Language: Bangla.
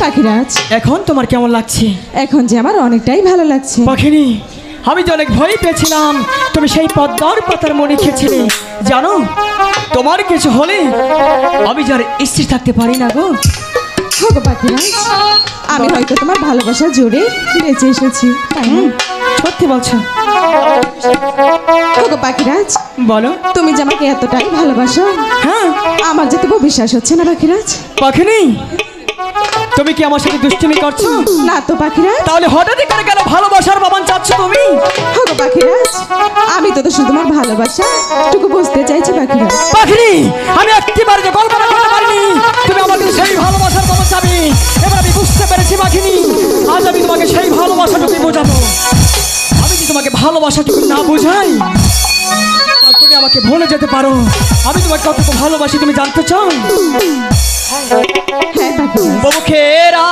পাখিরাজ, এখন তোমার কেমন লাগছে? এখন যে আমার অনেকটাই ভালো লাগছে। পাখিনি, আমি যে অনেক ভয় পেয়েছিলাম তুমি সেই পদ্মার পাতার মনে খেয়েছিলে। জানো, তোমার কিছু হলে আমি যার স্থির থাকতে পারি না গো। গো পাখিরাজ, আমি হয়তো তোমার ভালোবাসার জোরে বেঁচে এসেছি, তাই না? সত্যি বলছো? গো পাখিরাজ, বলো। তুমি যে আমাকে এতটাই ভালোবাসো, হ্যাঁ। আমার যে তবু বিশ্বাস হচ্ছে না পাখিরাজ। পাখিনি, তুমি কি আমার সাথে দুষ্টুমি করছো? না তো পাখিরাজ। তাহলে হঠাৎ করে কেন ভালোবাসার বাবান চাচ্ছ তুমি? গো পাখিরাজ, আমি তো শুধু তোমার ভালোবাসা টুকু বুঝতে চাইছি পাখিরাজ। পাখিনি, আমি একটিবার যে কল্পনা করতে পারিনি তুমি আমাকে সেই ভালোবাসার বাবান চাবি। এবার আমি বুঝতে পেরেছি পাখিনি, আজ আমি তোমাকে সেই ভালোবাসাটুকু বোঝাবো। আমি কি তোমাকে ভালোবাসাটুকু না বোঝাই, তুমি আমাকে ভুলে যেতে পারো। আমি তোমাকে কতটুকু ভালোবাসি তুমি জানতে চাও? হ্যাঁ পাখিরাজ। ববুখেরা